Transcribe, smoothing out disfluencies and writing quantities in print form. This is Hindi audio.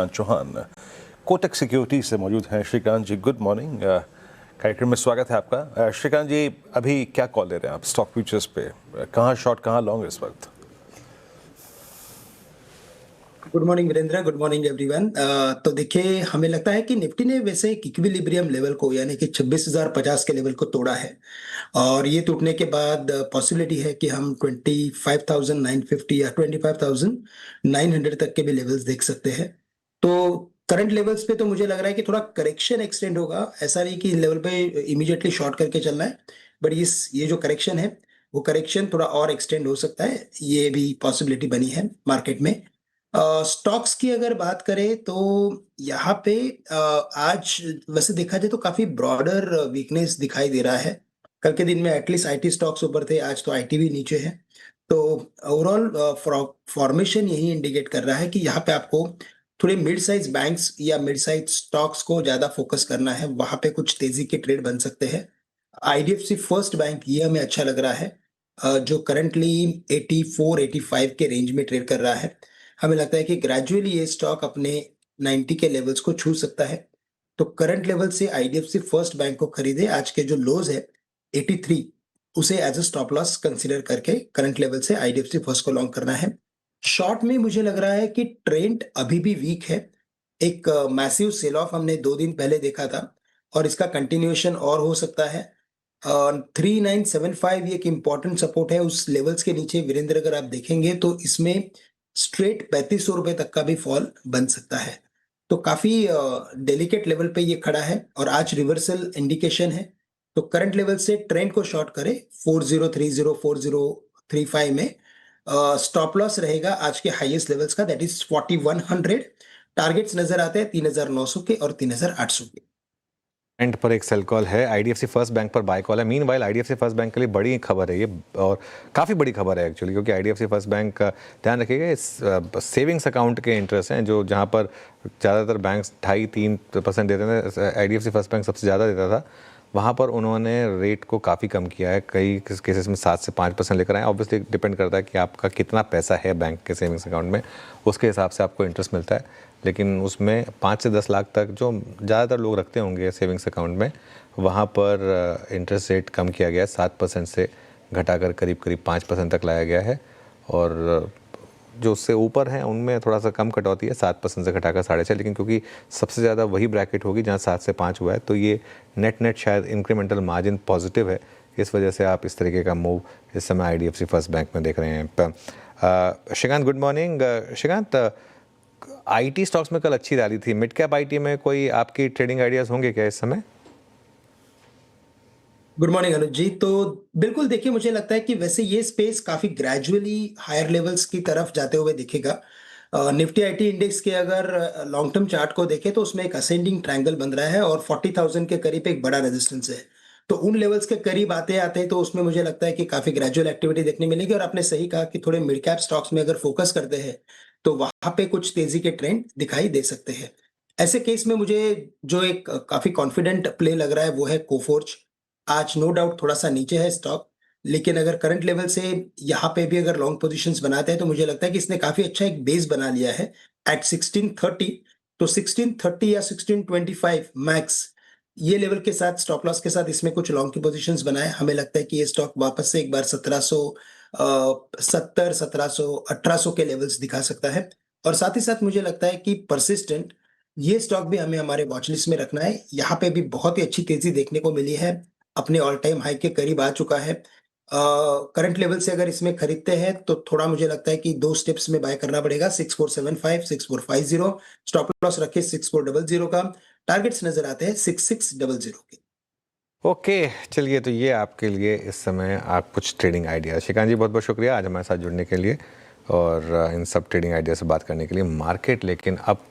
चौहान कोटक सिक्योरिटी से मौजूद हैं। श्रीकांत जी, गुड मॉर्निंग। कार्यक्रम में स्वागत है आपका। श्रीकांत जी, अभी क्या कॉल ले रहे हैं आप स्टॉक फ्यूचर्स पे? कहाँ शॉर्ट कहाँ लॉन्ग इस वक्त? Good morning Virendra, good morning everyone. तो देखिए, हमें लगता है कि निफ्टी ने वैसे एक इक्विलिब्रियम लेवल को यानी कि 26,050 के लेवल को तोड़ा है और ये टूटने के बाद पॉसिबिलिटी है कि हम 25,950 या 25,900 तक के भी लेवल्स देख सकते हैं। तो करंट लेवल्स पे तो मुझे लग रहा है कि थोड़ा करेक्शन एक्सटेंड होगा। ऐसा नहीं कि लेवल पे इमीडिएटली शॉर्ट करके चलना है, बट ये जो करेक्शन है वो करेक्शन थोड़ा और एक्सटेंड हो सकता है, ये भी पॉसिबिलिटी बनी है मार्केट में। स्टॉक्स की अगर बात करें तो यहाँ पे आज वैसे देखा जाए तो काफी ब्रॉडर वीकनेस दिखाई दे रहा है। कल के दिन में एटलीस्ट आईटी स्टॉक्स ऊपर थे, आज तो आईटी भी नीचे है। तो ओवरऑल फॉर्मेशन यही इंडिकेट कर रहा है कि यहाँ पे आपको थोड़े मिड साइज बैंक्स या मिड साइज स्टॉक्स को ज्यादा फोकस करना है, वहां पे कुछ तेजी के ट्रेड बन सकते हैं। आईडीएफसी फर्स्ट बैंक ये हमें अच्छा लग रहा है, जो करंटली 84 85 के रेंज में ट्रेड कर रहा है। हमें लगता है कि ग्रेजुअली ये स्टॉक अपने 90 के लेवल्स को छू सकता है। तो करंट लेवल से आईडीएफसी फर्स्ट बैंक को खरीदे। आज के जो लोज है 83, उसे as a stop loss consider करके करंट लेवल से आईडीएफसी फर्स्ट को लॉन्ग करना है। शॉर्ट में मुझे लग रहा है कि ट्रेंड अभी भी वीक है। एक मैसिव सेल ऑफ हमने 2 दिन पहले देखा था और इसका कंटिन्यूएशन और हो सकता है। 3975 ये एक इंपॉर्टेंट सपोर्ट है। उस लेवल्स के नीचे वीरेंद्र अगर आप देखेंगे तो इसमें स्ट्रेट 3500 रुपए तक का भी फॉल बन सकता है। तो काफी डेलिकेट लेवल पे ये खड़ा है और आज रिवर्सल इंडिकेशन है। तो करंट लेवल से ट्रेंड को शॉर्ट करे 4030 4035 में। स्टॉप लॉस रहेगा आज के हाईएस्ट लेवल्स का, दैट इज 4100। टारगेट्स नजर आते हैं 3900 के और 3800 के। एंड पर एक सेल कॉल है, आईडीएफसी फर्स्ट बैंक पर बाय कॉल है। मीनवाइल आईडीएफसी फर्स्ट बैंक के लिए बड़ी खबर है ये, और काफ़ी बड़ी खबर है एक्चुअली, क्योंकि आईडीएफसी फर्स्ट बैंक ध्यान रखिएगा सेविंग्स अकाउंट के इंटरेस्ट हैं जो जहां पर ज़्यादातर बैंक्स 2.5-3% देते थे, आईडीएफसी फर्स्ट बैंक सबसे ज़्यादा देता था। वहाँ पर उन्होंने रेट को काफ़ी कम किया है, कई केसेस में 7 से 5% लेकर आए। ऑब्वियसली डिपेंड करता है कि आपका कितना पैसा है बैंक के सेविंग्स अकाउंट में, उसके हिसाब से आपको इंटरेस्ट मिलता है। लेकिन उसमें 5 से 10 लाख तक जो ज़्यादातर लोग रखते होंगे सेविंग्स अकाउंट में, वहाँ पर इंटरेस्ट रेट कम किया गया है, 7% से घटाकर करीब करीब 5% तक लाया गया है। और जो उससे ऊपर हैं उनमें थोड़ा सा कम कटौती है, 7% से घटाकर 6.5%। लेकिन क्योंकि सबसे ज़्यादा वही ब्रैकेट होगी जहाँ 7 से 5 हुआ है, तो ये नेट शायद इंक्रीमेंटल मार्जिन पॉजिटिव है। इस वजह से आप इस तरीके का मूव इस समय आईडीएफसी फर्स्ट बैंक में देख रहे हैं। Srikanth, good morning. Srikanth, IT stocks में कल अच्छी रैली थी, मिड कैप आईटी में कोई आपकी ट्रेडिंग आइडियाज़ होंगे क्या इस समय? गुड मॉर्निंग अनुज जी। तो बिल्कुल देखिए, मुझे लगता है कि वैसे ये स्पेस काफी ग्रेजुअली हायर लेवल्स की तरफ जाते हुए दिखेगा। निफ्टी आईटी इंडेक्स के अगर लॉन्ग टर्म चार्ट को देखें तो उसमें एक असेंडिंग ट्रायंगल बन रहा है और 40,000 के करीब एक बड़ा रेजिस्टेंस है। तो उन लेवल्स के करीब आते आते तो उसमें मुझे लगता है कि काफी ग्रेजुअल एक्टिविटी देखने मिलेगी। और आपने सही कहा कि थोड़े मिड कैप स्टॉक्स में अगर फोकस करते हैं तो वहां पे कुछ तेजी के ट्रेंड दिखाई दे सकते हैं। ऐसे केस में मुझे जो एक काफी कॉन्फिडेंट प्ले लग रहा है वो है कोफोर्ज। आज नो डाउट थोड़ा सा नीचे है स्टॉक, लेकिन अगर करंट लेवल से यहाँ पे भी अगर लॉन्ग पोजीशंस बनाते हैं तो मुझे लगता है कि इसने काफी अच्छा एक बेस बना लिया है एट 1630। तो 1630 या 1625 मैक्स, ये लेवल के साथ स्टॉप लॉस के साथ इसमें कुछ लॉन्ग की पोजीशंस बनाए। हमें लगता है कि ये स्टॉक वापस से एक बार 1770 1700 1800 के लेवल्स दिखा सकता है। और साथ ही साथ मुझे लगता है कि परसिस्टेंट ये स्टॉक भी हमें हमारे वॉच लिस्ट में रखना है। यहाँ पे भी बहुत ही अच्छी तेजी देखने को मिली है, अपने ऑल टाइम हाई के करीब आ चुका है। करंट लेवल से अगर इसमें खरीदते हैं तो थोड़ा मुझे लगता है कि 2 स्टेप्स में बाय करना पड़ेगा। 6475 6450, स्टॉप लॉस रखे 6400 का। टारगेट्स नजर आते हैं 6600 के। ओके, चलिए, तो ये आपके लिए इस समय आप कुछ ट्रेडिंग आइडिया। श्रीकांत जी, बहुत बहुत शुक्रिया आज हमारे साथ जुड़ने के लिए और इन सब ट्रेडिंग आइडिया से बात करने के लिए। मार्केट लेकिन अब